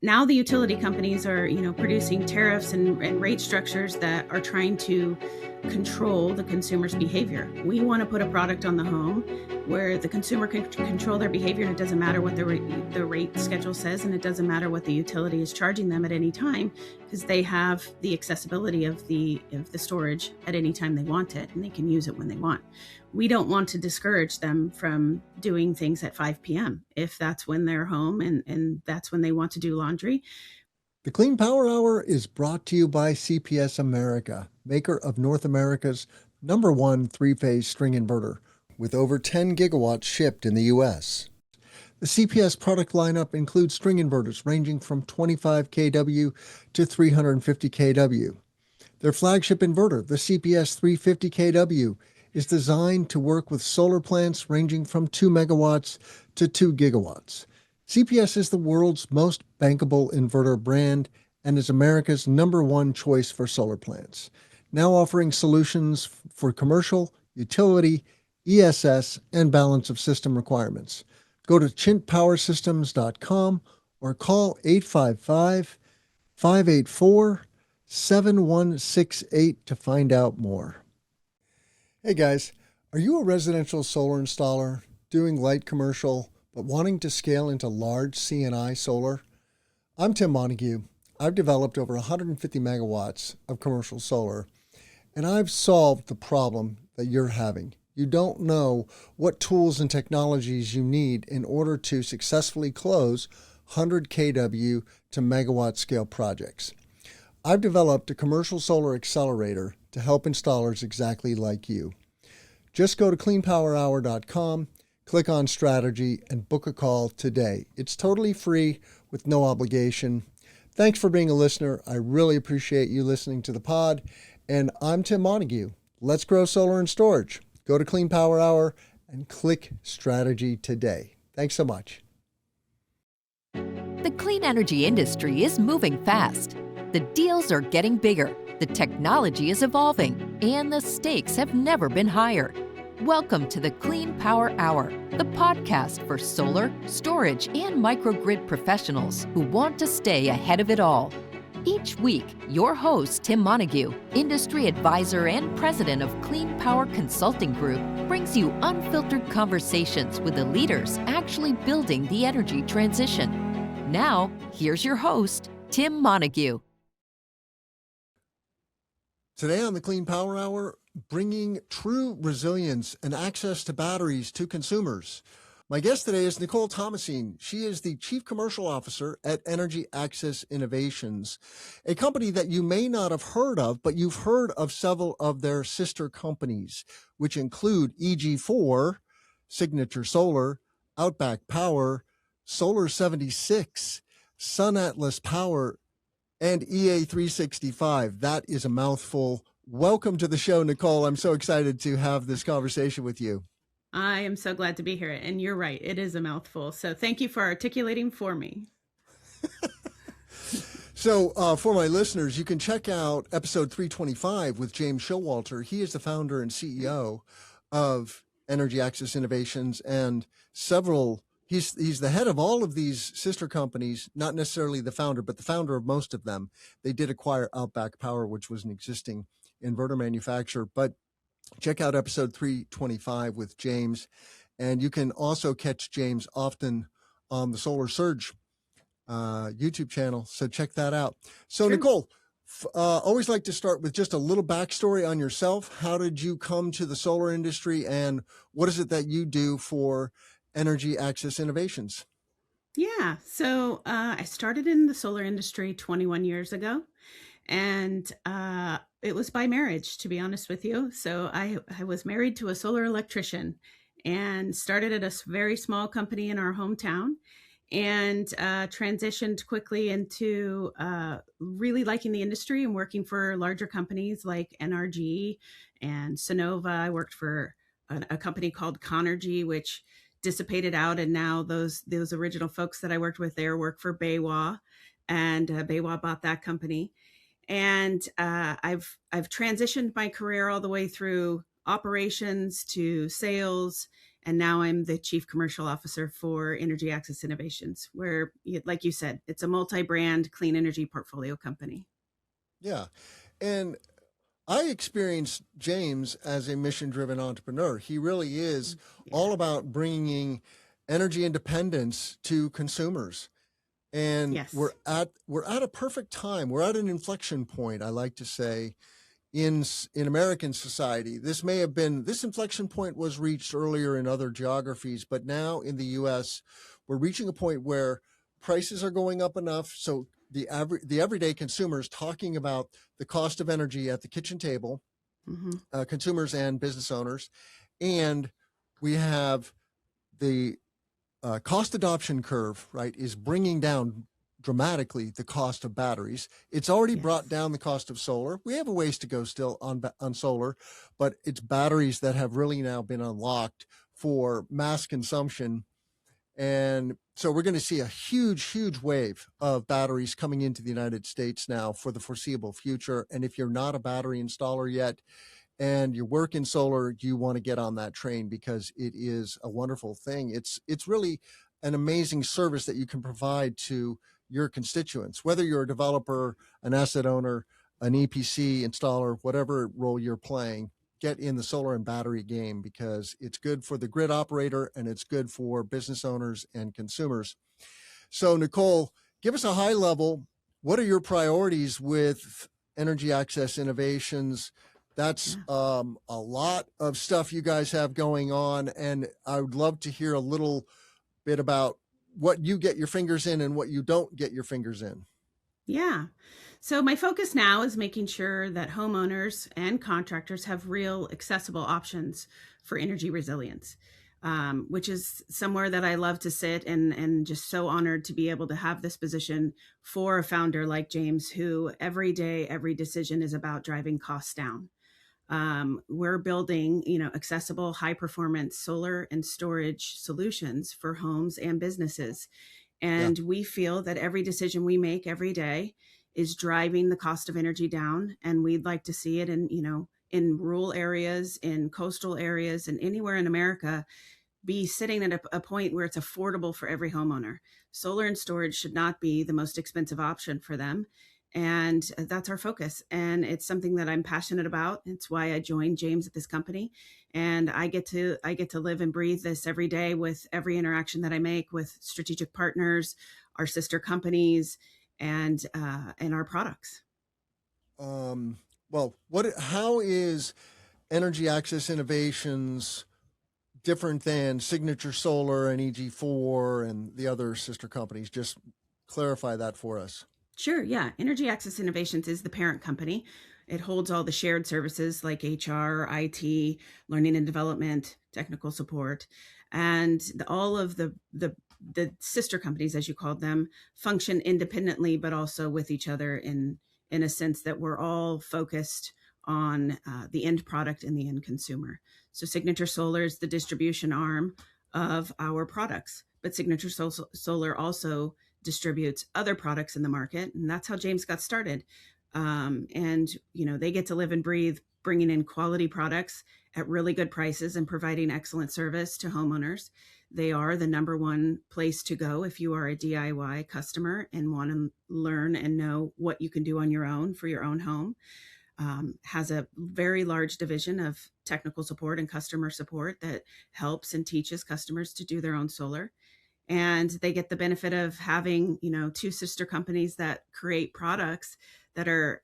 Now the utility companies are, producing tariffs and rate structures that are trying to control the consumer's behavior. We want to put a product on the home where the consumer can control their behavior, and it doesn't matter what the rate schedule says, and it doesn't matter what the utility is charging them at any time, because they have the accessibility of the storage at any time they want it, and they can use it when they want. We don't want to discourage them from doing things at 5 p.m. if that's when they're home and that's when they want to do laundry. The Clean Power Hour is brought to you by CPS America, maker of North America's #1 three-phase string inverter, with over 10 gigawatts shipped in the U.S. The CPS product lineup includes string inverters ranging from 25 kW to 350 kW. Their flagship inverter, the CPS 350 kW, is designed to work with solar plants ranging from 2 megawatts to 2 gigawatts. CPS is the world's most bankable inverter brand and is America's #1 choice for solar plants, now offering solutions for commercial, utility, ESS, and balance of system requirements. Go to chintpowersystems.com or call 855-584-7168 to find out more. Hey guys, are you a residential solar installer doing light commercial but wanting to scale into large C&I solar? I'm Tim Montague. I've developed over 150 megawatts of commercial solar, and I've solved the problem that you're having. You don't know what tools and technologies you need in order to successfully close 100 kW to megawatt scale projects. I've developed a commercial solar accelerator to help installers exactly like you. Just go to cleanpowerhour.com, click on strategy, and book a call today. It's totally free with no obligation. Thanks for being a listener. I really appreciate you listening to the pod. And I'm Tim Montague. Let's grow solar and storage. Go to Clean Power Hour and click strategy today. Thanks so much. The clean energy industry is moving fast. The deals are getting bigger, the technology is evolving, and the stakes have never been higher. Welcome to the Clean Power Hour, the podcast for solar, storage, and microgrid professionals who want to stay ahead of it all. Each week, your host, Tim Montague, industry advisor and president of Clean Power Consulting Group, brings you unfiltered conversations with the leaders actually building the energy transition. Now, here's your host, Tim Montague. Today on the Clean Power Hour, bringing true resilience and access to batteries to consumers. My guest today is Nicole Tomasin. She is the Chief Commercial Officer at Energy Access Innovations, a company that you may not have heard of, but you've heard of several of their sister companies, which include EG4, Signature Solar, Outback Power, Solar 76, Sun Atlas Power, and EA365. That is a mouthful. Welcome to the show, Nicole. I'm so excited to have this conversation with you. I am so glad to be here. And you're right, it is a mouthful. So thank you for articulating for me. So for my listeners, you can check out episode 325 with James Showalter. He is the founder and CEO of Energy Access Innovations and several. He's the head of all of these sister companies, not necessarily the founder, but the founder of most of them. They did acquire Outback Power, which was an existing inverter manufacturer. But check out episode 325 with James. And you can also catch James often on the Solar Surge YouTube channel. So check that out. So sure. Nicole, always like to start with just a little backstory on yourself. How did you come to the solar industry, and what is it that you do for Energy Access Innovations? Yeah, so I started in the solar industry 21 years ago, and it was by marriage, to be honest with you. So I was married to a solar electrician and started at a very small company in our hometown, and transitioned quickly into really liking the industry and working for larger companies like NRG and Sonova. I worked for a company called Conergy, which dissipated out, and now those original folks that I worked with there work for BayWa, and BayWa bought that company. And I've transitioned my career all the way through operations to sales And now I'm the chief commercial officer for Energy Access Innovations, where, like you said, it's a multi-brand clean energy portfolio company. Yeah. And I experienced James as a mission driven entrepreneur. He really is Yeah. all about bringing energy independence to consumers. And Yes. we're at a perfect time. We're at an inflection point, I like to say, in American society. This inflection point was reached earlier in other geographies, but now in the US, we're reaching a point where prices are going up enough so the everyday consumer is talking about the cost of energy at the kitchen table, Hmm. consumers and business owners, and we have the cost adoption curve, right, is bringing down dramatically the cost of batteries. It's already brought Yes. down the cost of solar. We have a ways to go still on solar, but it's batteries that have really now been unlocked for mass consumption. And so we're going to see a huge wave of batteries coming into the United States now for the foreseeable future. And if you're not a battery installer yet, and you work in solar, you want to get on that train because it is a wonderful thing. It's really an amazing service that you can provide to your constituents, whether you're a developer, an asset owner, an EPC installer, whatever role you're playing. Get in the solar and battery game because it's good for the grid operator and it's good for business owners and consumers. So, Nicole, give us a high level. What are your priorities with Energy Access Innovations? That's Yeah. a lot of stuff you guys have going on. And I would love to hear a little bit about what you get your fingers in and what you don't get your fingers in. Yeah. So my focus now is making sure that homeowners and contractors have real accessible options for energy resilience, which is somewhere that I love to sit, and just so honored to be able to have this position for a founder like James, who every day, every decision is about driving costs down. We're building, accessible, high performance solar and storage solutions for homes and businesses. Yeah. And we feel that every decision we make every day is driving the cost of energy down. And we'd like to see it in rural areas, in coastal areas, and anywhere in America be sitting at a point where it's affordable for every homeowner. Solar and storage should not be the most expensive option for them. And that's our focus. And it's something that I'm passionate about. It's why I joined James at this company. And I get to live and breathe this every day with every interaction that I make with strategic partners, our sister companies, and our products. Um, well, how is Energy Access Innovations different than Signature Solar and EG4 and the other sister companies? Just clarify that for us. Sure, yeah. Energy Access Innovations is the parent company. It holds all the shared services like HR, IT, learning and development, technical support, and all of the sister companies, as you called them, function independently, but also with each other in a sense that we're all focused on the end product and the end consumer. So Signature Solar is the distribution arm of our products, but Solar also distributes other products in the market, and that's how James got started. And they get to live and breathe bringing in quality products at really good prices and providing excellent service to homeowners. They are the number one place to go if you are a DIY customer and want to learn and know what you can do on your own for your own home. Has a very large division of technical support and customer support that helps and teaches customers to do their own solar, and they get the benefit of having two sister companies that create products that are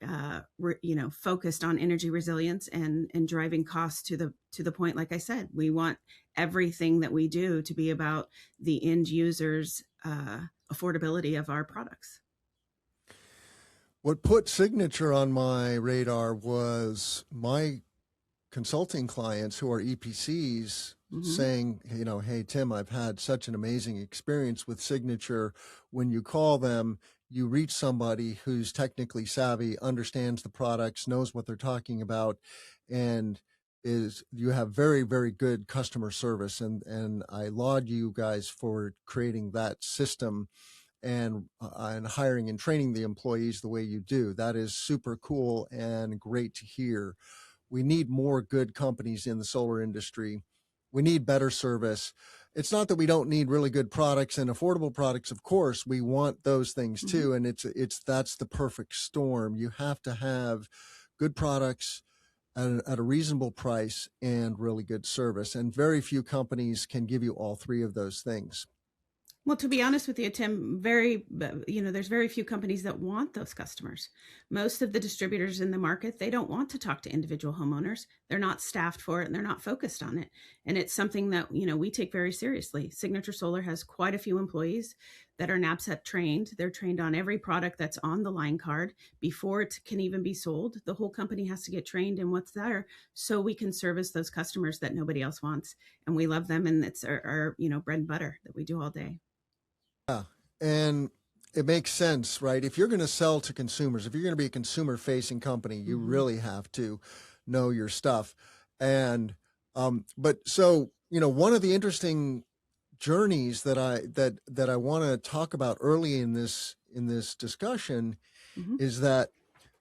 focused on energy resilience and driving costs to the point. Like I said, we want everything that we do to be about the end users affordability of our products. What put Signature on my radar was my consulting clients who are EPCs Mm-hmm. saying, hey, Tim, I've had such an amazing experience with Signature. When you call them, you reach somebody who's technically savvy, understands the products, knows what they're talking about, and you have very, very good customer service. And I laud you guys for creating that system and hiring and training the employees the way you do. That is super cool and great to hear. We need more good companies in the solar industry. We need better service. It's not that we don't need really good products and affordable products. Of course, we want those things Mhm. too. And that's the perfect storm. You have to have good products at a reasonable price and really good service. And very few companies can give you all three of those things. Well, to be honest with you, Tim, there's very few companies that want those customers. Most of the distributors in the market, they don't want to talk to individual homeowners. They're not staffed for it and they're not focused on it. And it's something that, we take very seriously. Signature Solar has quite a few employees that are NABCEP trained. They're trained on every product that's on the line card before it can even be sold. The whole company has to get trained in what's there so we can service those customers that nobody else wants. And we love them. And it's our bread and butter that we do all day. Yeah. And it makes sense, right? If you're going to sell to consumers, if you're going to be a consumer facing company, you Mhm. really have to know your stuff. And, but so, one of the interesting journeys that I want to talk about early in this discussion Mhm. is that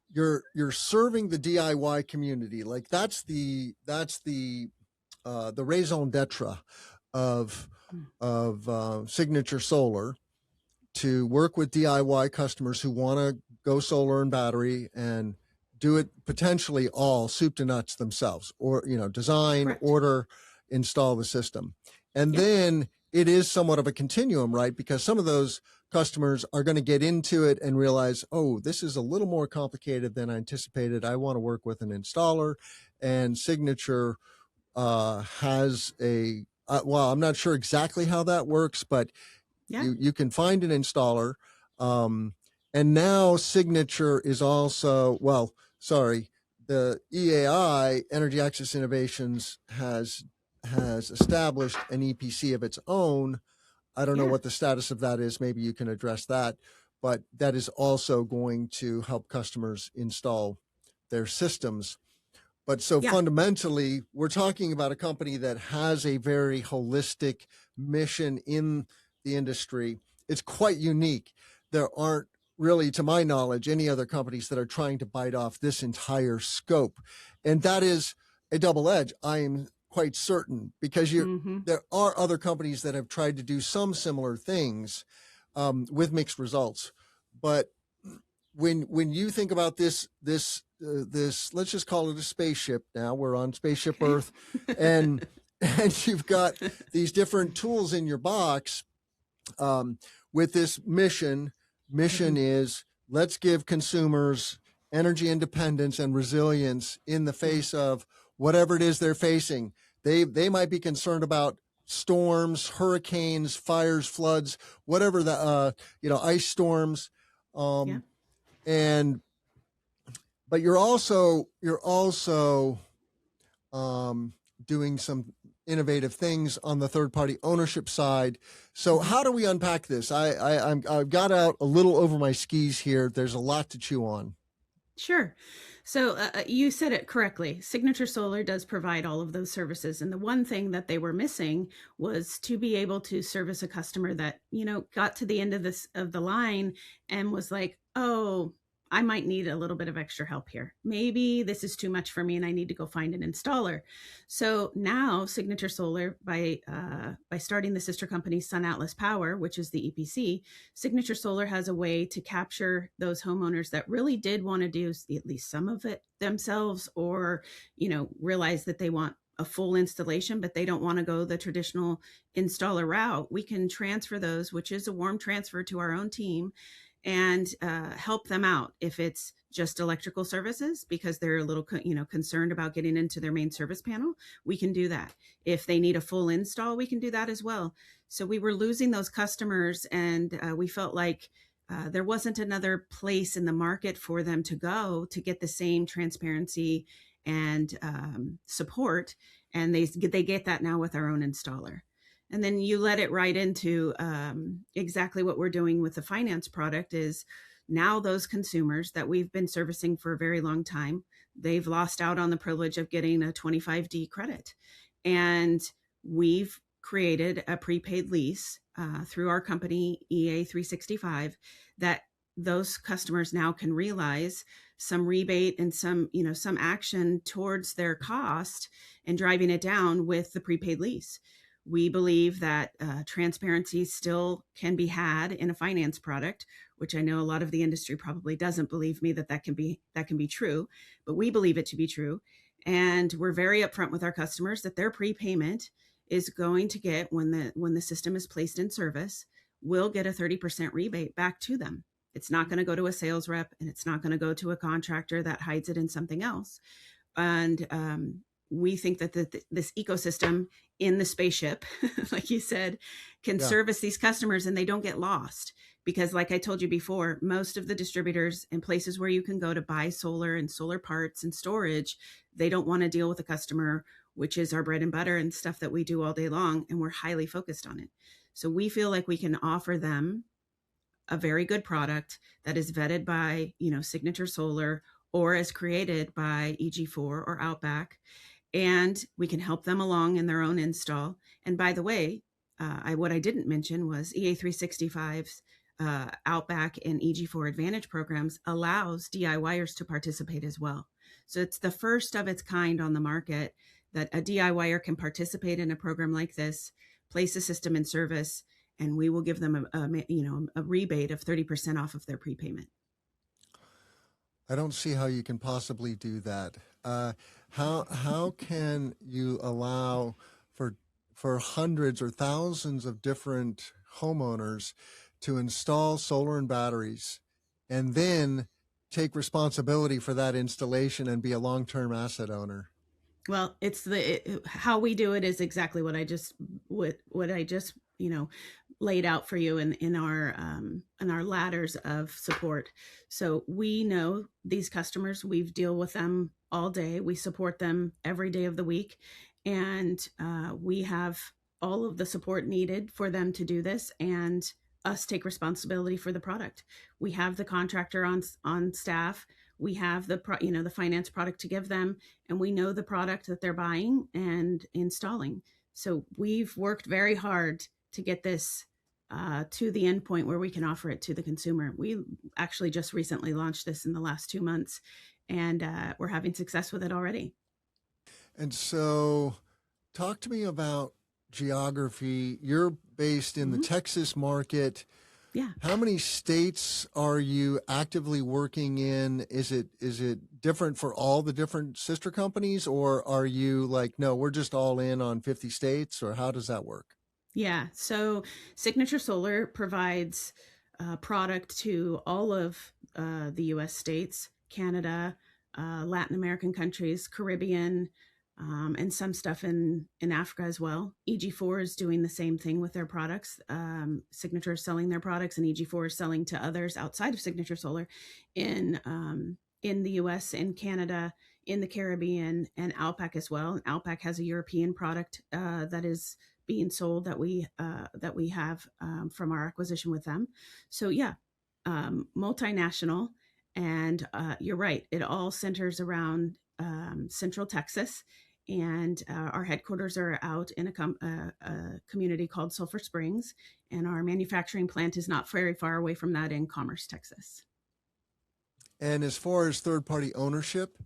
you're serving the DIY community. Like that's the raison d'etre of Mm. Signature Solar, to work with DIY customers who want to go solar and battery and do it potentially all soup to nuts themselves, or design, Correct. order, install the system. And Yep. then it is somewhat of a continuum, right? Because some of those customers are going to get into it and realize, oh, this is a little more complicated than I anticipated. I want to work with an installer. And Signature has well, I'm not sure exactly how that works, but Yeah. you can find an installer. Um, and now Signature is also, well, sorry, the EAI, Energy Access Innovations, has established an EPC of its own. I don't know Yeah. what the status of that is. Maybe you can address that, but that is also going to help customers install their systems. But so Yeah. fundamentally, we're talking about a company that has a very holistic mission in the industry. It's quite unique. There aren't really, to my knowledge, any other companies that are trying to bite off this entire scope. And that is a double edge, I am quite certain, because Mhm. there are other companies that have tried to do some similar things with mixed results. But when you think about this, let's just call it a spaceship. Now we're on spaceship Okay. Earth, and and you've got these different tools in your box with this mission. Mission Mhm. is, let's give consumers energy independence and resilience in the Yeah. face of whatever it is they're facing. They might be concerned about storms, hurricanes, fires, floods, whatever the ice storms. Yeah. Um, and but you're also um, doing some innovative things on the third party ownership side. So Mhm. how do we unpack this? I've got out a little over my skis here. There's a lot to chew on. Sure. So you said it correctly. Signature Solar does provide all of those services. And the one thing that they were missing was to be able to service a customer that, got to the end of the line and was like, oh, I might need a little bit of extra help here. Maybe this is too much for me and I need to go find an installer. So now Signature Solar, by starting the sister company Sun Atlas Power, which is the EPC, Signature Solar has a way to capture those homeowners that really did want to do at least some of it themselves, or, realize that they want a full installation, but they don't want to go the traditional installer route. We can transfer those, which is a warm transfer, to our own team and help them out. If it's just electrical services because they're a little concerned about getting into their main service panel, we can do that. If they need a full install, we can do that as well. So we were losing those customers, and we felt like there wasn't another place in the market for them to go to get the same transparency and support. And they get that now with our own installer. And then you let it right into exactly what we're doing with the finance product is now those consumers that we've been servicing for a very long time, they've lost out on the privilege of getting a 25D credit. And we've created a prepaid lease through our company EA365 that those customers now can realize some rebate and some, some action towards their cost and driving it down with the prepaid lease. We believe that transparency still can be had in a finance product, which I know a lot of the industry probably doesn't believe me that can be true, but we believe it to be true. And we're very upfront with our customers that their prepayment is going to get, when the system is placed in service, will get a 30% rebate back to them. It's not going to go to a sales rep, and it's not going to go to a contractor that hides it in something else. And we think that this ecosystem in the spaceship, like you said, can Yeah. service these customers and they don't get lost. Because like I told you before, most of the distributors and places where you can go to buy solar and solar parts and storage, they don't want to deal with a customer, which is our bread and butter and stuff that we do all day long. And we're highly focused on it. So we feel like we can offer them a very good product that is vetted by, Signature Solar, or is created by EG4 or Outback, and we can help them along in their own install. And by the way, what I didn't mention was EA365's Outback and EG4 Advantage programs allows DIYers to participate as well. So it's the first of its kind on the market that a DIYer can participate in a program like this, place a system in service, and we will give them a rebate of 30% off of their prepayment. I don't see how you can possibly do that. How can you allow for hundreds or thousands of different homeowners to install solar and batteries and then take responsibility for that installation and be a long-term asset owner? Well, how we do it is exactly what I just laid out for you in our ladders of support. So we know these customers, we've dealt with them all day, we support them every day of the week, and we have all of the support needed for them to do this, and us take responsibility for the product. We have the contractor on staff. We have the finance product to give them, and we know the product that they're buying and installing. So we've worked very hard to get this to the end point where we can offer it to the consumer. We actually just recently launched this in the last 2 months, and we're having success with it already. And so talk to me about geography. You're based in the Texas market. Yeah. How many states are you actively working in? Is it different for all the different sister companies, or are you like, no, we're just all in on 50 states, or how does that work? Yeah. So Signature Solar provides product to all of the US states, Canada, Latin American countries, Caribbean, and some stuff in Africa as well. EG4 is doing the same thing with their products. Signature is selling their products, and EG4 is selling to others outside of Signature Solar in the US, in Canada, in the Caribbean, and Outback as well. And Outback has a European product that is being sold that we have from our acquisition with them. So yeah, multinational, and you're right. It all centers around Central Texas, and our headquarters are out in a community called Sulphur Springs, and our manufacturing plant is not very far away from that in Commerce, Texas. And as far as third-party ownership,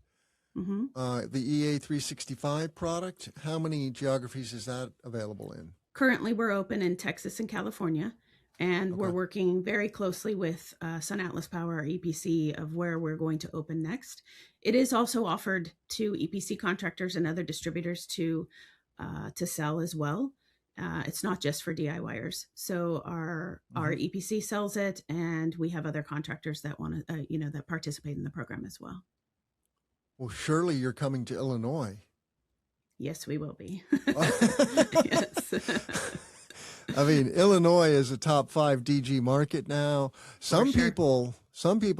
the EA365 product, how many geographies is that available in? Currently, we're open in Texas and California, and we're working very closely with Sun Atlas Power, our EPC, of where we're going to open next. It is also offered to EPC contractors and other distributors to sell as well. It's not just for DIYers. So our EPC sells it, and we have other contractors that want to, that participate in the program as well. Well, surely you're coming to Illinois. Yes, we will be. Yes. I mean, Illinois is a top 5 DG market now. Some people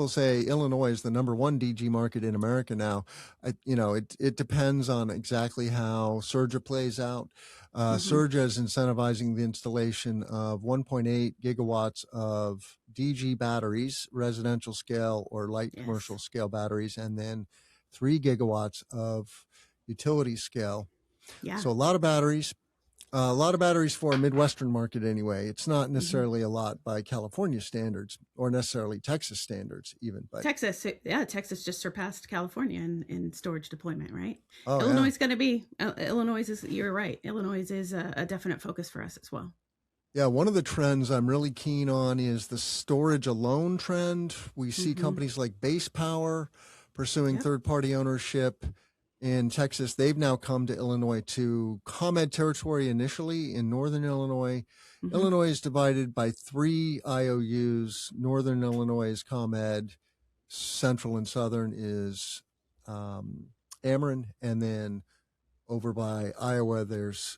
say Illinois is the number 1 DG market in America now. It depends on exactly how Surja plays out. Surja is incentivizing the installation of 1.8 gigawatts of DG batteries, residential scale or light commercial scale batteries, and then 3 gigawatts of utility scale. Yeah. So a lot of batteries. A lot of batteries for a Midwestern market anyway. It's not Hmm. necessarily a lot by California standards or necessarily Texas standards even, but Texas, yeah, Texas just surpassed California in storage deployment, right? oh Illinois yeah. is going to be, Illinois is, you're right. Illinois is a definite focus for us as well. Yeah, one of the trends I'm really keen on is the storage alone trend. We see Hmm. companies like Base Power pursuing Yep. third party ownership in Texas. They've now come to Illinois to ComEd territory initially in northern Illinois. Hmm. Illinois is divided by 3 IOUs. Northern Illinois is ComEd, central and southern is Ameren, and then over by Iowa, there's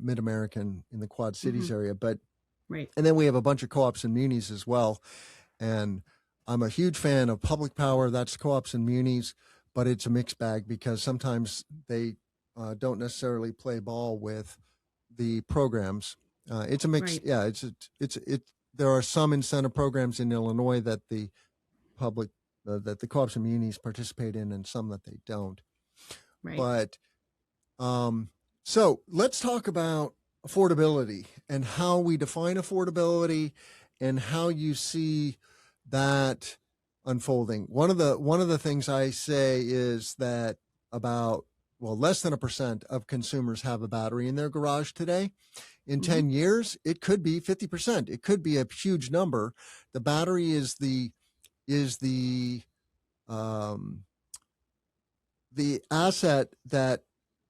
Mid American in the Quad Hmm. Cities area. But Right. and then we have a bunch of co-ops and munis as well. And I'm a huge fan of public power. That's co-ops and munis, but it's a mixed bag because sometimes they don't necessarily play ball with the programs. It's a mix. Right. Yeah, it. There are some incentive programs in Illinois that the public that the co-ops and munis participate in, and some that they don't. Right. But um, so let's talk about affordability and how we define affordability and how you see that unfolding. One of the things I say is that about less than 1% of consumers have a battery in their garage today. In Hmm. 10 years, it could be 50%. It could be a huge number. The battery is um, the asset that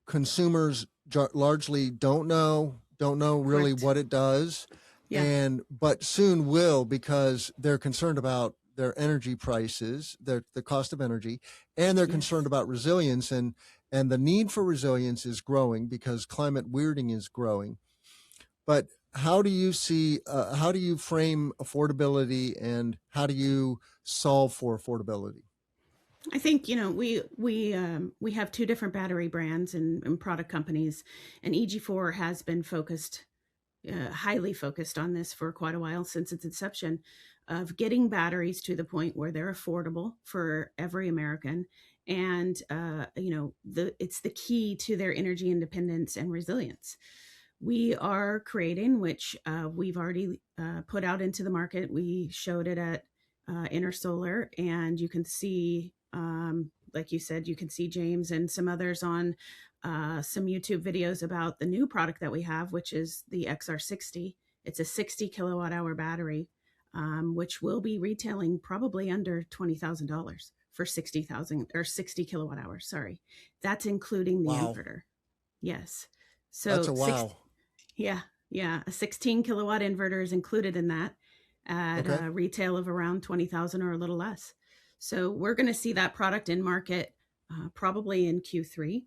consumers largely don't know really Correct. what it does, Yeah. and but soon will because they're concerned about their energy prices, the cost of energy, and they're concerned Yes. about resilience, and the need for resilience is growing because climate weirding is growing. But how do you frame affordability, and how do you solve for affordability? I think we have two different battery brands and product companies, and EG4 has been highly focused on this for quite a while since its inception, of getting batteries to the point where they're affordable for every American, and it's the key to their energy independence and resilience. We are creating, which we've already put out into the market. We showed it at Intersolar, and you can see, like you said, you can see James and some others on some YouTube videos about the new product that we have, which is the XR60. It's a 60 kilowatt hour battery, which will be retailing probably under $20,000 for 60,000 or 60 kilowatt hours. Sorry, that's including the Wow, inverter. Yes. that's So a six, wow. yeah, yeah, a 16 kilowatt inverter is included in that at Okay. a retail of around 20,000 or a little less. So we're going to see that product in market probably in Q3,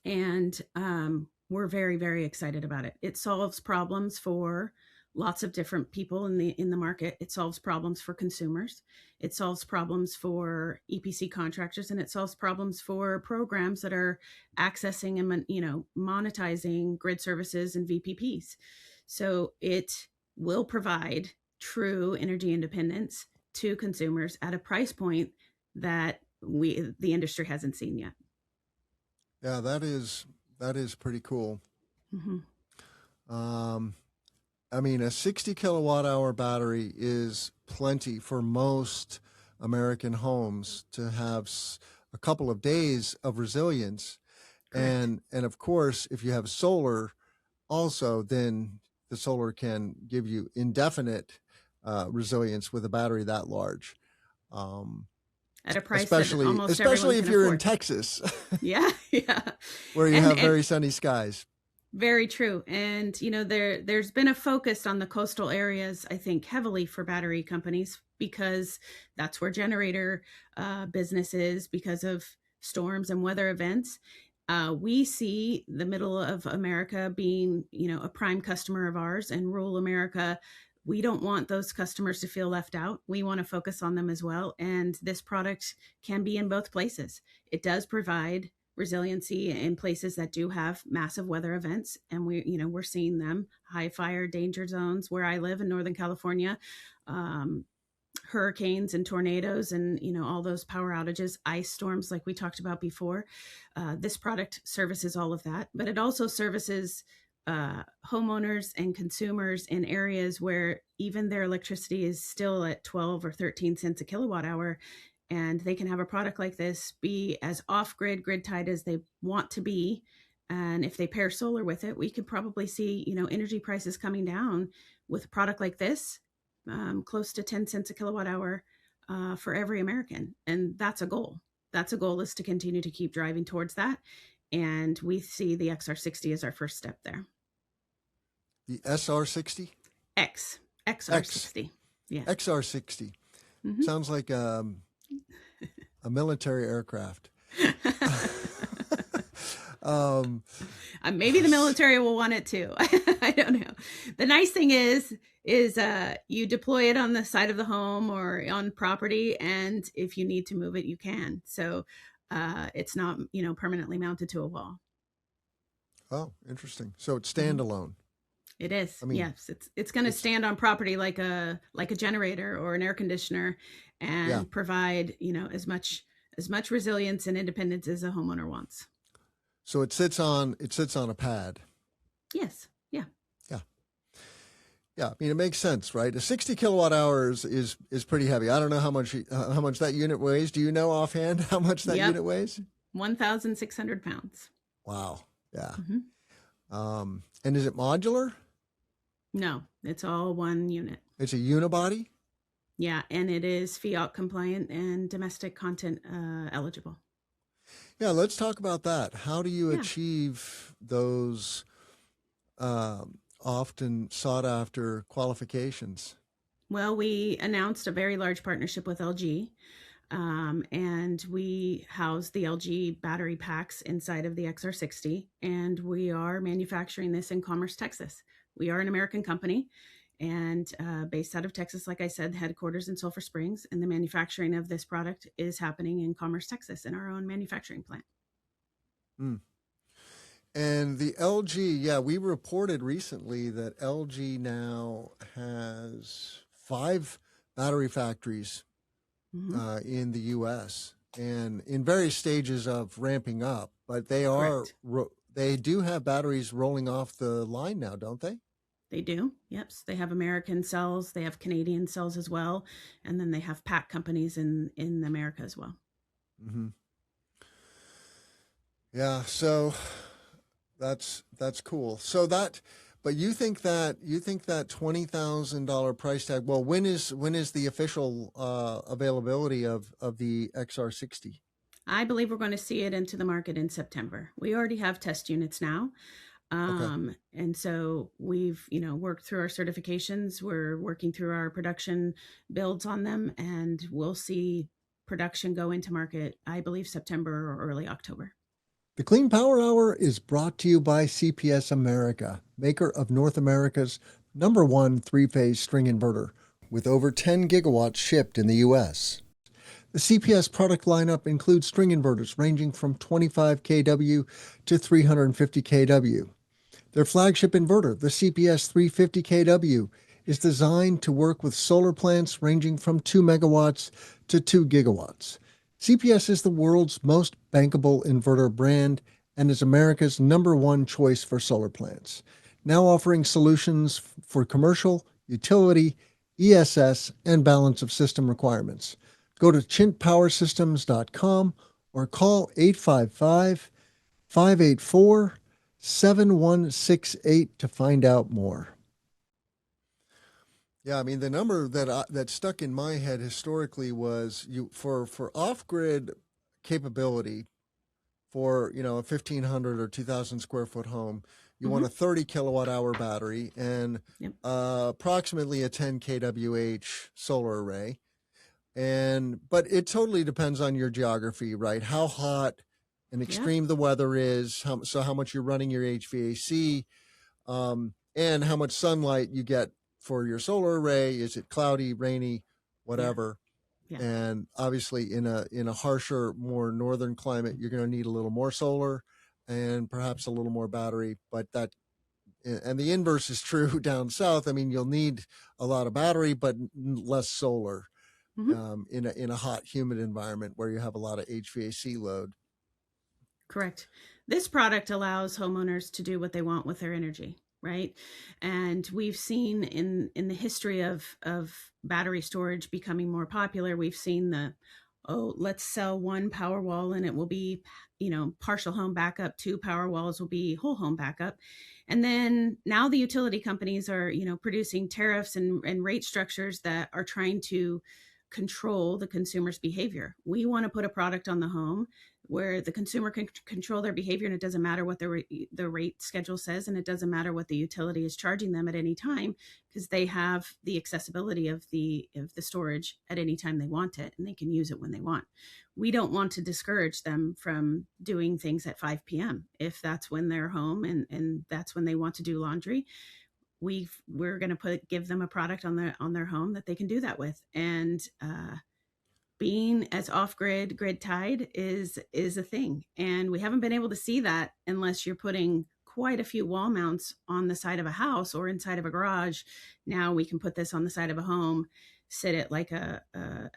and we're very very excited about it. It solves problems for lots of different people in the market. It solves problems for consumers, it solves problems for EPC contractors, and it solves problems for programs that are accessing and monetizing grid services and VPPs. So it will provide true energy independence to consumers at a price point that the industry hasn't seen yet. Yeah, that is pretty cool. Hmm. Um, I mean, a 60 kilowatt hour battery is plenty for most American homes to have a couple of days of resilience. Correct. And of course, if you have solar also, then the solar can give you indefinite resilience with a battery that large. Um, At a price that especially almost everyone especially can if you're in afford. Texas Yeah, yeah. where you And have very sunny skies. very true. And there's been a focus on the coastal areas, I think, heavily for battery companies because that's where generator business is because of storms and weather events. We see the middle of America being, a prime customer of ours, and rural America. We don't want those customers to feel left out. We want to focus on them as well. And this product can be in both places. It does provide resiliency in places that do have massive weather events, and we're seeing them, high fire danger zones where I live in Northern California, um, hurricanes and tornadoes, and all those power outages, ice storms like we talked about before. This product services all of that, but it also services homeowners and consumers in areas where even their electricity is still at 12 or 13 cents a kilowatt hour, and they can have a product like this be as off grid, grid tied as they want to be. And if they pair solar with it, we could probably see, energy prices coming down with a product like this, close to 10 cents a kilowatt hour for every American. And that's a goal. That's a goal, is to continue to keep driving towards that. And we see the XR60 as our first step there. The SR60? XR60. Yeah. XR60. Sounds like a military aircraft. Maybe the military will want it too. I don't know. The nice thing is you deploy it on the side of the home or on property, and if you need to move it, you can. So it's not, permanently mounted to a wall. Oh, interesting. So it's standalone. It is. Yes, it's going to stand on property like a generator or an air conditioner, and provide, as much resilience and independence as a homeowner wants. So it sits on a pad. Yes. Yeah. Yeah. Yeah. I mean, it makes sense, right? A 60 kilowatt hours is pretty heavy. I don't know how much that unit weighs. Do you know offhand how much that unit weighs? 1,600 pounds. Wow. Yeah. And is it modular? No, it's all one unit. It's a unibody? Yeah, and it is FIAT compliant and domestic content eligible. Yeah, let's talk about that. How do you achieve those often sought after qualifications? Well, we announced a very large partnership with LG, and we house the LG battery packs inside of the XR60, and we are manufacturing this in Commerce, Texas. We are an American company, and based out of Texas, like I said, headquarters in Sulphur Springs, and the manufacturing of this product is happening in Commerce, Texas, in our own manufacturing plant. And the LG, we reported recently that LG now has 5 battery factories in the U.S. and in various stages of ramping up, but they do have batteries rolling off the line now, don't they? They do. Yep. They have American cells. They have Canadian cells as well. And then they have pack companies in America as well. Yeah. So that's cool. So but you think that $20,000 price tag, well, when is the official availability of the XR60? I believe we're going to see it into the market in September. We already have test units now. And so we've, worked through our certifications. We're working through our production builds on them, and we'll see production go into market, I believe, September or early October. The Clean Power Hour is brought to you by CPS America, maker of North America's #1 3-phase string inverter, with over 10 gigawatts shipped in the U.S. The CPS product lineup includes string inverters ranging from 25 kW to 350 kW. Their flagship inverter, the CPS 350 kW, is designed to work with solar plants ranging from 2 megawatts to 2 gigawatts. CPS is the world's most bankable inverter brand and is America's #1 choice for solar plants, now offering solutions for commercial, utility, ESS, and balance of system requirements. Go to chintpowersystems.com or call 855-584-7168 to find out more. Yeah, I mean, the number that stuck in my head historically was for off-grid capability for, a 1,500 or 2,000 square foot home, you want a 30 kilowatt hour battery and approximately a 10 kWh solar array. But it totally depends on your geography, right? How hot and extreme the weather is, how much you're running your HVAC, and how much sunlight you get for your solar array. Is it cloudy, rainy, whatever? Yeah. And obviously in a harsher, more northern climate, you're going to need a little more solar and perhaps a little more battery. And the inverse is true down south. I mean, you'll need a lot of battery, but less solar in a hot, humid environment where you have a lot of HVAC load. Correct. This product allows homeowners to do what they want with their energy, right? And we've seen in the history of battery storage becoming more popular, we've seen the, oh, let's sell one power wall and it will be, partial home backup, two power walls will be whole home backup. And then now the utility companies are, producing tariffs and rate structures that are trying to control the consumer's behavior. We want to put a product on the home where the consumer can control their behavior, and it doesn't matter what the rate schedule says, and it doesn't matter what the utility is charging them at any time, because they have the accessibility of the storage at any time they want it, and they can use it when they want. We don't want to discourage them from doing things at 5 p.m. if that's when they're home and that's when they want to do laundry. We're going to give them a product on their home that they can do that with. And being as off-grid, grid-tied is a thing. And we haven't been able to see that unless you're putting quite a few wall mounts on the side of a house or inside of a garage. Now we can put this on the side of a home, sit it like an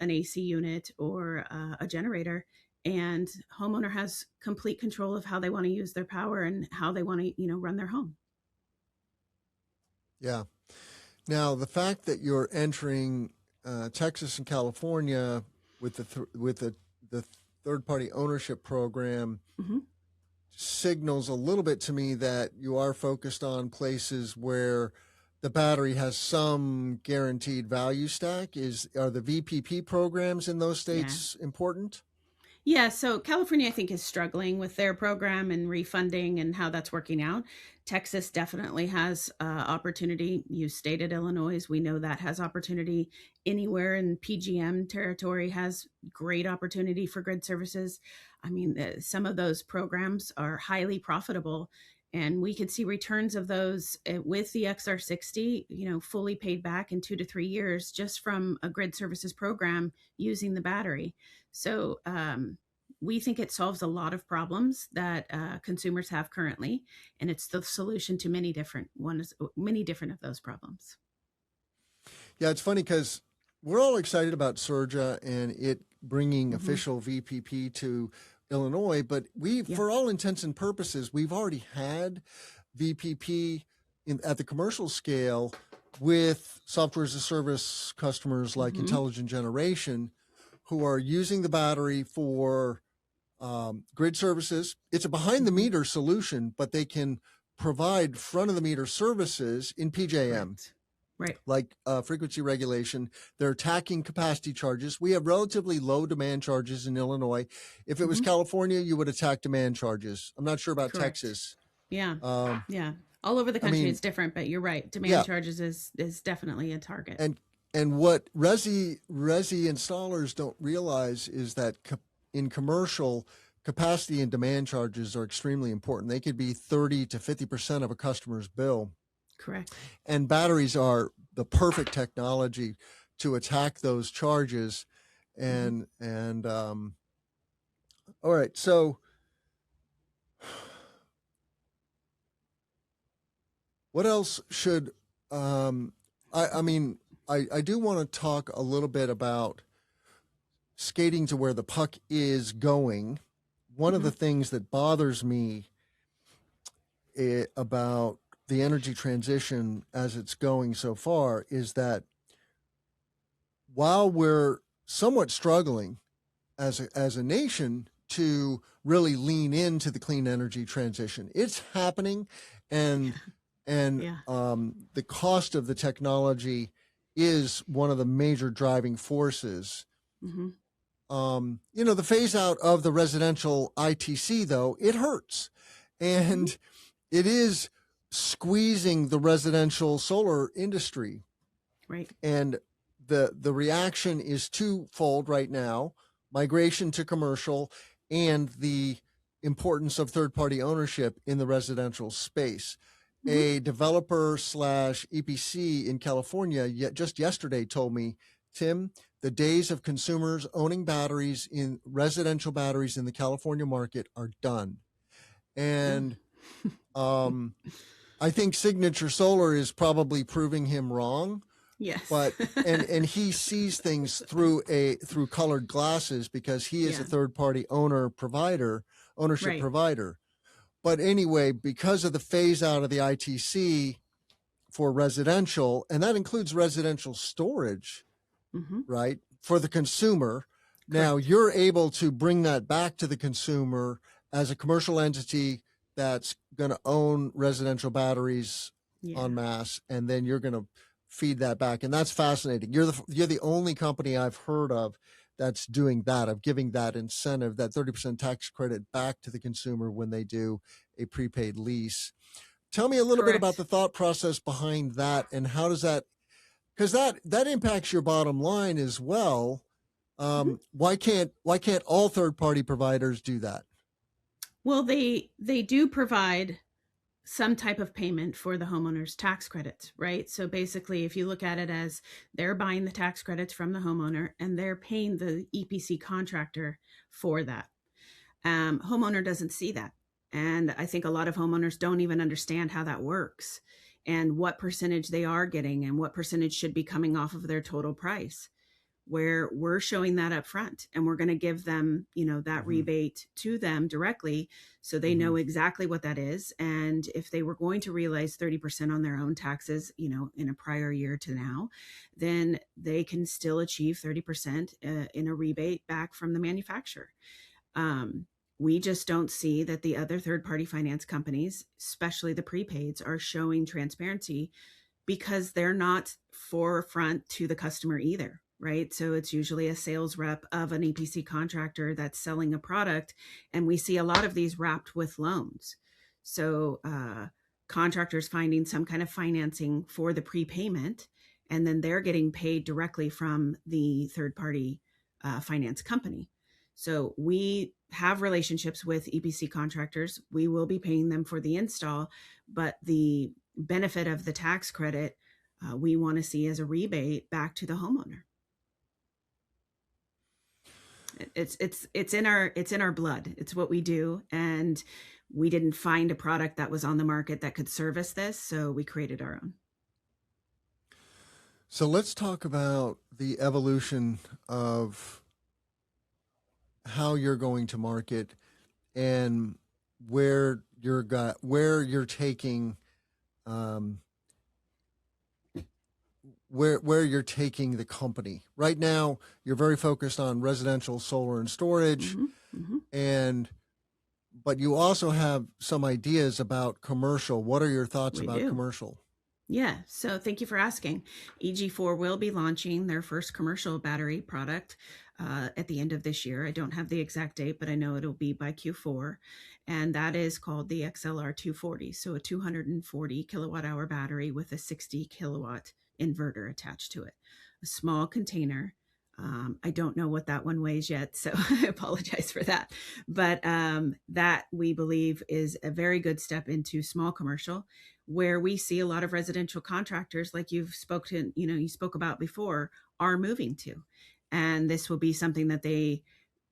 AC unit or a generator, and homeowner has complete control of how they want to use their power and how they want to, run their home. Yeah. Now, the fact that you're entering Texas and California with the third-party ownership program Mm-hmm. signals a little bit to me that you are focused on places where the battery has some guaranteed value stack. Are the VPP programs in those states important? Yeah, so California, I think, is struggling with their program and refunding and how that's working out. Texas definitely has opportunity. You stated Illinois. We know that has opportunity. Anywhere in PGM territory has great opportunity for grid services. I mean, some of those programs are highly profitable, and we could see returns of those with the XR60, fully paid back in 2 to 3 years just from a grid services program using the battery. So we think it solves a lot of problems that consumers have currently, and it's the solution to many different of those problems. Yeah, it's funny because we're all excited about Surja and it bringing Mm-hmm. official VPP to Illinois, but for all intents and purposes, we've already had VPP at the commercial scale with software as a service customers like Mm-hmm. Intelligent Generation, who are using the battery for grid services. It's a behind the meter solution, but they can provide front of the meter services in PJM. Right. Like frequency regulation. They're attacking capacity charges. We have relatively low demand charges in Illinois. If it was California, you would attack demand charges. I'm not sure about Correct. Texas. Yeah. Yeah. All over the country, it's different, but you're right. Demand charges is definitely a target. And what resi installers don't realize is that in commercial, capacity and demand charges are extremely important. They could be 30 to 50% of a customer's bill. Correct. And batteries are the perfect technology to attack those charges. And all right, so what else should I do want to talk a little bit about skating to where the puck is going. One of the things that bothers me about the energy transition as it's going so far is that while we're somewhat struggling as a nation to really lean into the clean energy transition, it's happening, and the cost of the technology is one of the major driving forces. Mm-hmm. The phase out of the residential ITC, though, it hurts, and it is squeezing the residential solar industry. Right. And the reaction is twofold right now: migration to commercial and the importance of third-party ownership in the residential space. A developer / EPC in California just yesterday told me, Tim, the days of consumers owning residential batteries in the California market are done. And I think Signature Solar is probably proving him wrong. Yes. but and he sees things through colored glasses because he is a Yeah. third party ownership Right. provider. But anyway, because of the phase out of the ITC for residential, and that includes residential storage, Hmm. right, for the consumer. Now Correct. you're able to bring that back to the consumer as a commercial entity that's going to own residential batteries en Yeah. masse, and then you're going to feed that back. And that's fascinating. You're the only company I've heard of that's doing that, of giving that incentive, that 30% tax credit back to the consumer when they do a prepaid lease. Tell me a little bit about Correct. the thought process behind that, and how does that, because that impacts your bottom line as well. Mhm. Why can't all third party providers do that? Well, they do provide some type of payment for the homeowner's tax credits, right? So basically, if you look at it as they're buying the tax credits from the homeowner and they're paying the EPC contractor for that. Homeowner doesn't see that. And I think a lot of homeowners don't even understand how that works and what percentage they are getting and what percentage should be coming off of their total price, where we're showing that up front and we're going to give them, that Mm-hmm. rebate to them directly so they Mm-hmm. know exactly what that is. And if they were going to realize 30% on their own taxes, in a prior year to now, then they can still achieve 30% in a rebate back from the manufacturer. Um, we just don't see that the other third party finance companies, especially the prepaids, are showing transparency because they're not forefront to the customer either, right? So it's usually a sales rep of an EPC contractor that's selling a product. And we see a lot of these wrapped with loans. So contractors finding some kind of financing for the prepayment, and then they're getting paid directly from the third party finance company. So we have relationships with EPC contractors. We will be paying them for the install, but the benefit of the tax credit we want to see as a rebate back to the homeowner. It's in our blood. It's what we do, and we didn't find a product that was on the market that could service this, so we created our own. So let's talk about the evolution of how you're going to market, and where you're taking um, where you're taking the company. Right now, you're very focused on residential solar and storage, Mm-hmm, mm-hmm. and but you also have some ideas about commercial. What are your thoughts We about do. commercial? Yeah, so thank you for asking. EG4 will be launching their first commercial battery product at the end of this year. I don't have the exact date, but I know it'll be by Q4. And that is called the XLR 240. So a 240 kilowatt hour battery with a 60 kilowatt inverter attached to it. A small container. I don't know what that one weighs yet, so I apologize for that. But that we believe is a very good step into small commercial, where we see a lot of residential contractors, like you spoke about before, are moving to. And this will be something that they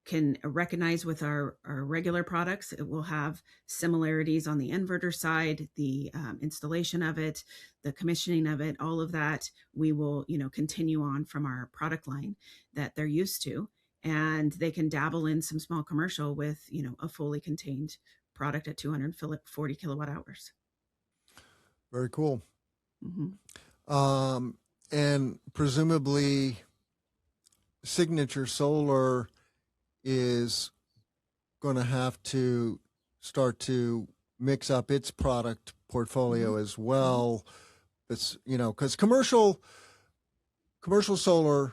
can recognize with our regular products. It will have similarities on the inverter side, the installation of it, the commissioning of it, all of that. We will, continue on from our product line that they're used to, and they can dabble in some small commercial with, a fully contained product at 240 kilowatt hours. Very cool. Mm-hmm. And presumably, Signature Solar is going to have to start to mix up its product portfolio Mm-hmm. as well. It's, because commercial solar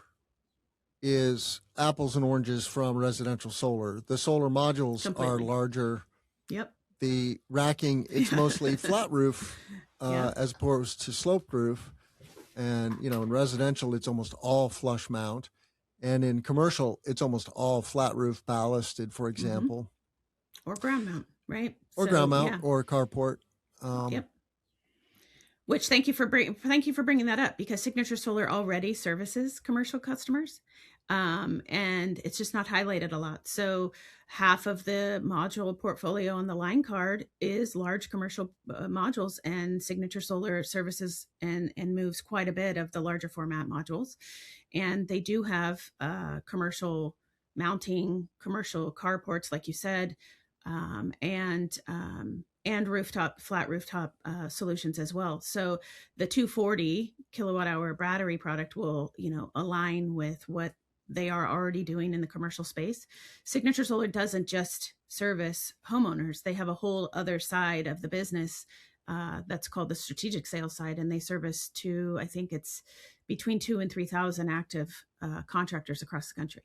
is apples and oranges from residential solar. The solar modules are Completely. larger. Yep. The racking, it's mostly flat roof Yeah. as opposed to sloped roof. And, in residential, it's almost all flush mount. And in commercial, it's almost all flat roof ballasted, for Mm-hmm. example, Or ground mount, right? or So ground mount yeah. or carport. Yep. Which thank you for bringing that up, because Signature Solar already services commercial customers. And it's just not highlighted a lot. So half of the module portfolio on the line card is large commercial modules, and Signature Solar services and moves quite a bit of the larger format modules. And they do have commercial mounting, commercial carports, like you said, and flat rooftop solutions as well. So the 240 kilowatt hour battery product will, align with what they are already doing in the commercial space. Signature Solar doesn't just service homeowners; they have a whole other side of the business that's called the strategic sales side, and they service to, I think it's between 2,000 and 3,000 active contractors across the country.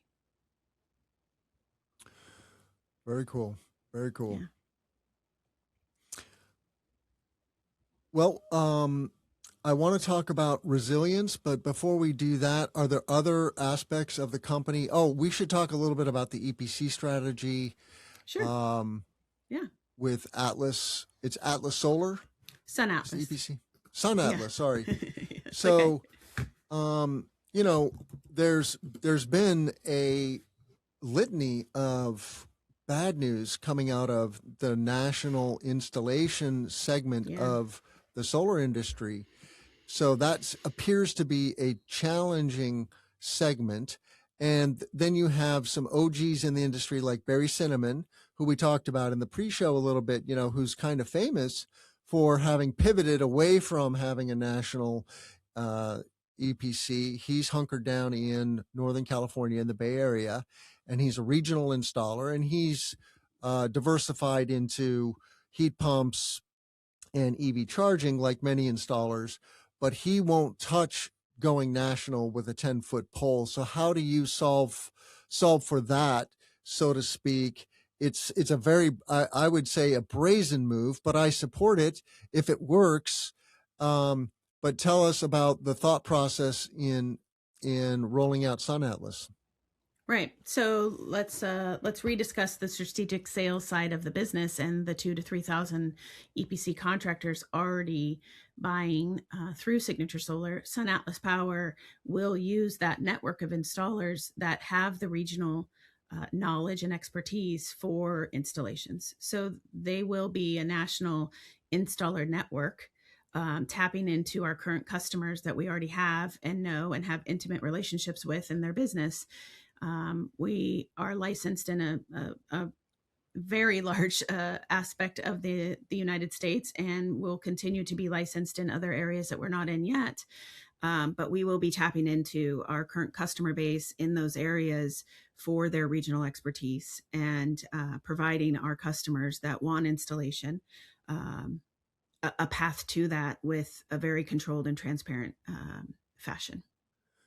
Very cool. Very cool. Yeah. Well, I want to talk about resilience, but before we do that, are there other aspects of the company? Oh, we should talk a little bit about the EPC strategy. Sure. Yeah. With Atlas. It's Atlas Solar? Sun Atlas. It's EPC. Sun Atlas, Yeah. sorry. So, okay. There's been a litany of bad news coming out of the national installation segment of the solar industry. So that appears to be a challenging segment. And then you have some OGs in the industry like Barry Cinnamon, who we talked about in the pre-show a little bit, who's kind of famous for having pivoted away from having a national EPC. He's hunkered down in Northern California in the Bay Area, and he's a regional installer, and he's diversified into heat pumps and EV charging like many installers, but he won't touch going national with a 10-foot pole. So how do you solve for that, so to speak? It's a very, I would say, a brazen move, but I support it if it works. But tell us about the thought process in rolling out Sun Atlas. Right. So let's rediscuss the strategic sales side of the business and the 2,000 to 3,000 EPC contractors already buying through Signature Solar. Sun Atlas Power will use that network of installers that have the regional knowledge and expertise for installations. So they will be a national installer network, tapping into our current customers that we already have and know and have intimate relationships with in their business. We are licensed in a very large aspect of the United States, and will continue to be licensed in other areas that we're not in yet. But we will be tapping into our current customer base in those areas for their regional expertise, and providing our customers that want installation a path to that with a very controlled and transparent fashion.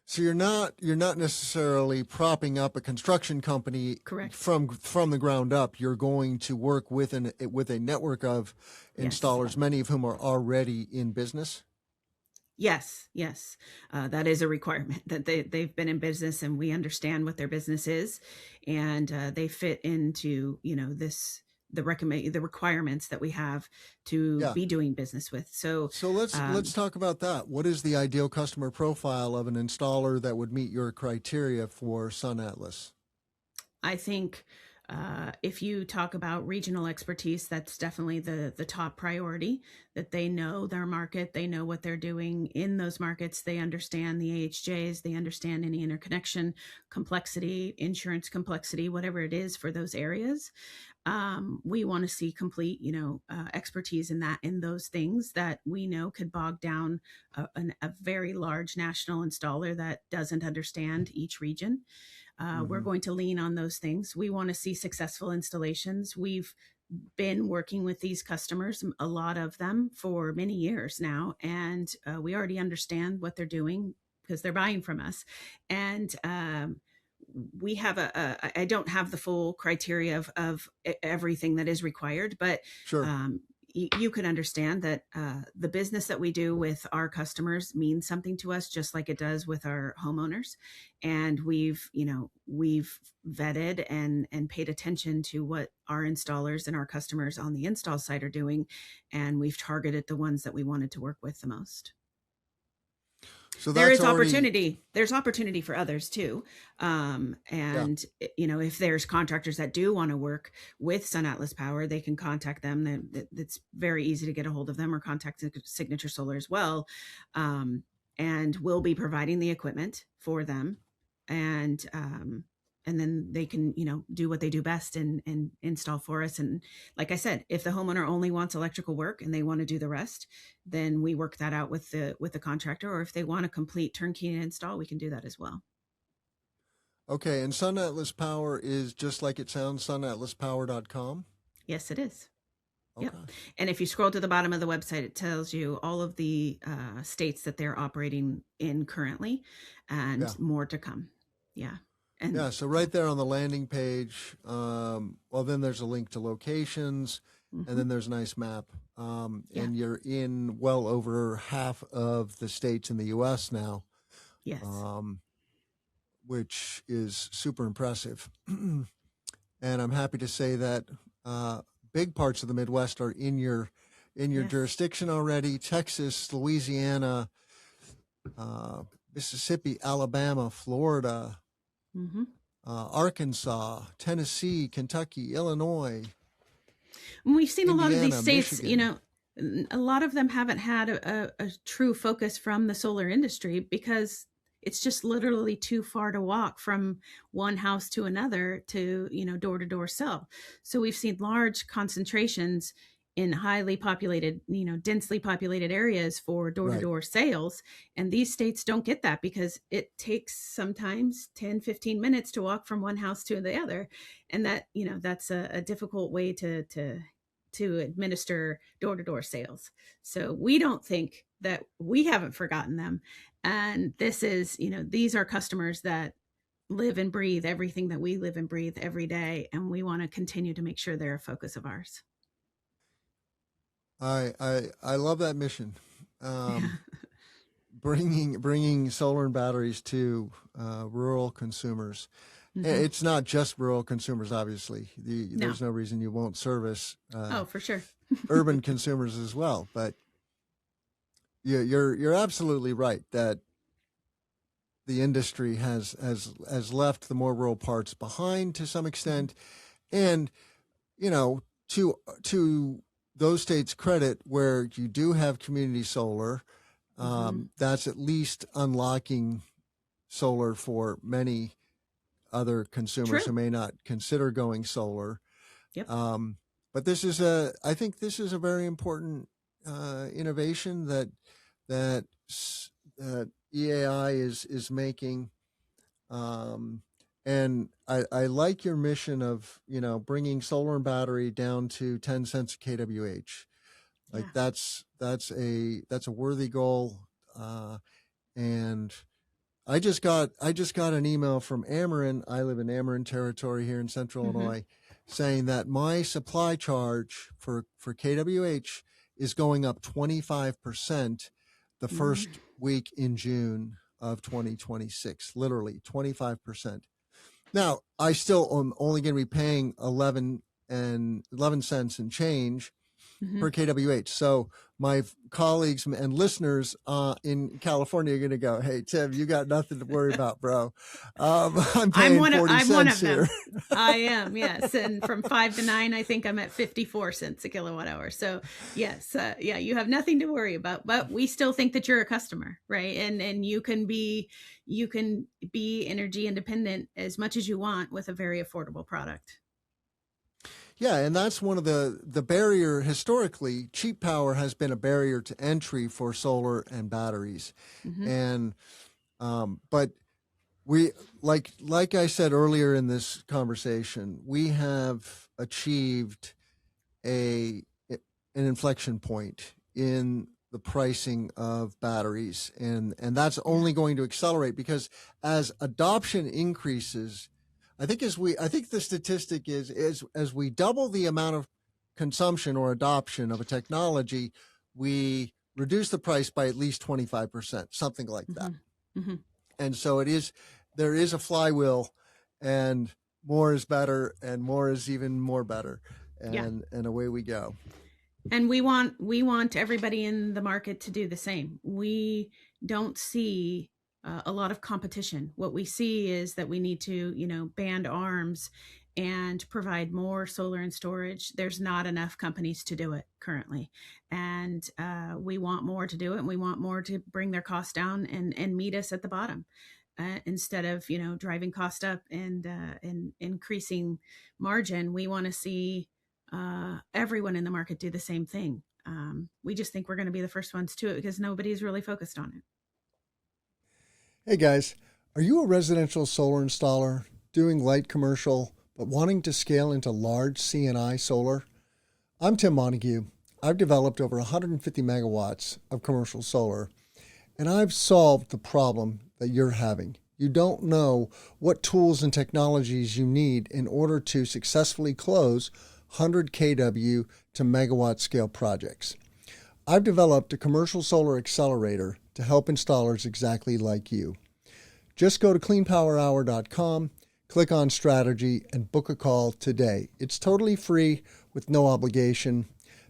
So you're not necessarily propping up a construction company. Correct. From the ground up. You're going to work with a network of installers, many of whom are already in business. Yes, that is a requirement, that they've been in business and we understand what their business is, and they fit into the requirements that we have to be doing business with. So let's talk about that. What is the ideal customer profile of an installer that would meet your criteria for Sun Atlas? I think if you talk about regional expertise, that's definitely the top priority, that they know their market, they know what they're doing in those markets, they understand the AHJs, they understand any interconnection complexity, insurance complexity, whatever it is for those areas. We want to see complete, expertise in those things that we know could bog down a very large national installer that doesn't understand each region. We're going to lean on those things. We want to see successful installations. We've been working with these customers, a lot of them, for many years now, and we already understand what they're doing because they're buying from us. And we have I don't have the full criteria of everything that is required, but sure. You can understand that the business that we do with our customers means something to us, just like it does with our homeowners. And we've vetted and paid attention to what our installers and our customers on the install side are doing. And we've targeted the ones that we wanted to work with the most. So There that's is already, opportunity. There's opportunity for others too. yeah. And if there's contractors that do want to work with Sun Atlas Power, they can contact them. It's very easy to get a hold of them, or contact Signature Solar as well. And we'll be providing the equipment for them. And then they can, do what they do best, and install for us. And like I said, if the homeowner only wants electrical work and they want to do the rest, then we work that out with the contractor. Or if they want a complete turnkey install, we can do that as well. Okay, and Sun Atlas Power is just like it sounds, sunatlaspower.com. Yes, it is. Yep. Okay. And if you scroll to the bottom of the website, it tells you all of the states that they're operating in currently, Yeah. and more to come. Yeah. And Yeah, so right there on the landing page, well, then there's a link to locations, and then there's a nice map. Yeah. And you're in well over half of the states in the U.S. now, Yes. which is super impressive. And I'm happy to say that big parts of the Midwest are in your Yes. jurisdiction already. Texas, Louisiana, Mississippi, Alabama, Florida, Arkansas, Tennessee, Kentucky, Illinois. And we've seen a lot of these Indiana, states, Michigan. a lot of them haven't had a true focus from the solar industry, because it's just literally too far to walk from one house to another to, door to door sell. So we've seen large concentrations in highly populated, densely populated areas for door to Right. door sales. And these states don't get that, because it takes sometimes 10-15 minutes to walk from one house to the other. And that, that's a difficult way to administer door to door sales. So we don't think that we haven't forgotten them. And this is, these are customers that live and breathe everything that we live and breathe every day. And we want to continue to make sure they're a focus of ours. I love that mission. Yeah. Bringing solar and batteries to rural consumers. It's not just rural consumers, obviously. There's no reason you won't service Oh, for sure. urban consumers as well. But you're absolutely right that the industry has left the more rural parts behind to some extent, and to those states' credit, where you do have community solar, that's at least unlocking solar for many other consumers True. who may not consider going solar. Yep. But I think this is a very important innovation that EAI is making. And I like your mission of, bringing solar and battery down to 10 cents a kWh. Like Yeah. that's a worthy goal. And I just got an email from Ameren. I live in Ameren territory here in Central Illinois, saying that my supply charge for kWh is going up 25% the first week in June of 2026. Literally 25%. Now, I still am only going to be paying 11 cents and change per kWh. So my colleagues and listeners in California are going to go, "Hey, Tim, you got nothing to worry about, bro. I'm paying 40 cents here." I am, yes. And from 5 to 9, I think I'm at 54 cents a kilowatt hour. So yes, yeah, you have nothing to worry about, but we still think that you're a customer, right? And you can be energy independent as much as you want with a very affordable product. Yeah, and that's one of the barrier historically. Cheap power has been a barrier to entry for solar and batteries, and but we like I said earlier in this conversation, we have achieved an inflection point in the pricing of batteries, and that's only going to accelerate, because as adoption increases, I think the statistic is as we double the amount of consumption or adoption of a technology, we reduce the price by at least 25%, something like that. And so there is a flywheel, and more is better, and more is even more better, and away we go. And we want everybody in the market to do the same. We don't see a lot of competition. What we see is that we need to, band arms and provide more solar and storage. There's not enough companies to do it currently, and we want more to do it, and we want more to bring their costs down and meet us at the bottom. Instead of driving cost up and increasing margin, we want to see everyone in the market do the same thing. We just think we're going to be the first ones to it because nobody's really focused on it. Hey guys, are you a residential solar installer doing light commercial but wanting to scale into large C&I solar? I'm Tim Montague. I've developed over 150 megawatts of commercial solar, and I've solved the problem that you're having. You don't know what tools and technologies you need in order to successfully close 100 kW to megawatt scale projects. I've developed a commercial solar accelerator to help installers exactly like you. Just go to cleanpowerhour.com, click on strategy, and book a call today. It's totally free with no obligation.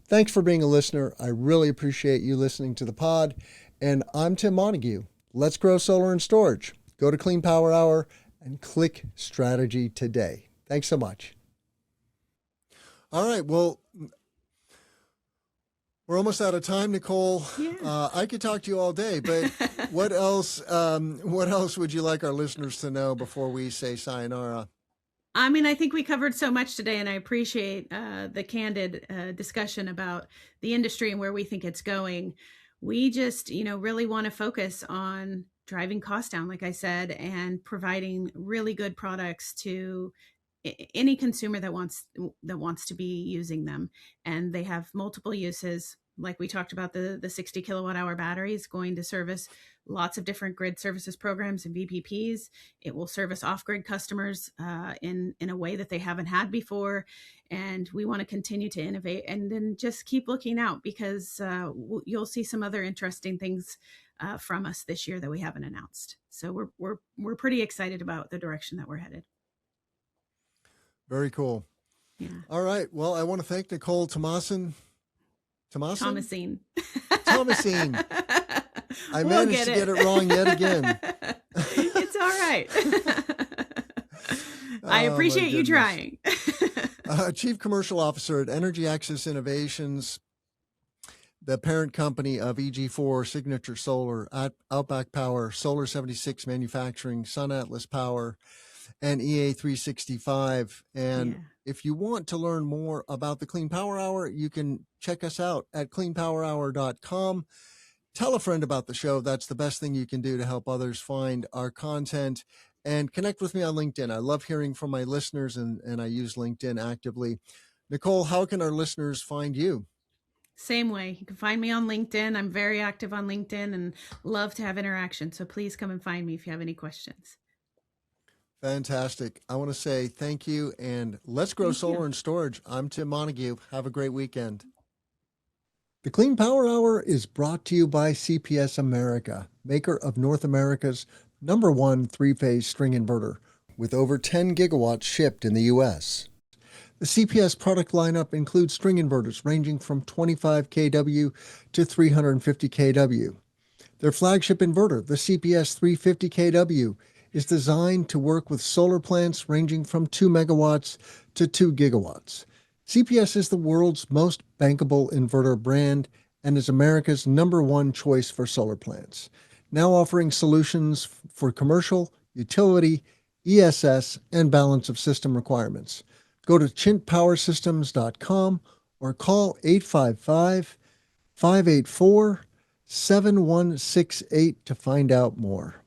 Thanks for being a listener. I really appreciate you listening to the pod. And I'm Tim Montague. Let's grow solar and storage. Go to Clean Power Hour and click strategy today. Thanks so much. All right. Well, we're almost out of time, Nicole. Yeah. I could talk to you all day, but what else? What else would you like our listeners to know before we say sayonara? I mean, I think we covered so much today, and I appreciate the candid discussion about the industry and where we think it's going. We just, really want to focus on driving costs down, like I said, and providing really good products to any consumer that wants to be using them. And they have multiple uses. Like we talked about, the 60 kilowatt hour batteries going to service lots of different grid services programs and VPPs. It will service off-grid customers in a way that they haven't had before. And we want to continue to innovate and then just keep looking out, because you'll see some other interesting things from us this year that we haven't announced. So we're pretty excited about the direction that we're headed. Very cool. Yeah. All right. Well, I want to thank Nicole Tomasin. Tomasin. Tomasin. I managed to get it wrong yet again. It's all right. I appreciate you trying. Chief Commercial Officer at Energy Access Innovations, the parent company of EG4, Signature Solar, Outback Power, Solar 76 Manufacturing, Sun Atlas Power, and EA365. And if you want to learn more about the Clean Power Hour, you can check us out at cleanpowerhour.com. Tell a friend about the show. That's the best thing you can do to help others find our content. And connect with me on LinkedIn. I love hearing from my listeners, and I use LinkedIn actively. Nicole, how can our listeners find you? Same way. You can find me on LinkedIn. I'm very active on LinkedIn and love to have interaction. So please come and find me if you have any questions. Fantastic. I want to say thank you, and let's grow solar and storage. I'm Tim Montague. Have a great weekend. The Clean Power Hour is brought to you by CPS America, maker of North America's #1 three-phase string inverter, with over 10 gigawatts shipped in the U.S. The CPS product lineup includes string inverters ranging from 25 kW to 350 kW. Their flagship inverter, the CPS 350 kW, is designed to work with solar plants ranging from 2 megawatts to 2 gigawatts. CPS is the world's most bankable inverter brand and is America's #1 choice for solar plants, now offering solutions for commercial, utility, ESS, and balance of system requirements. Go to chintpowersystems.com or call 855-584-7168 to find out more.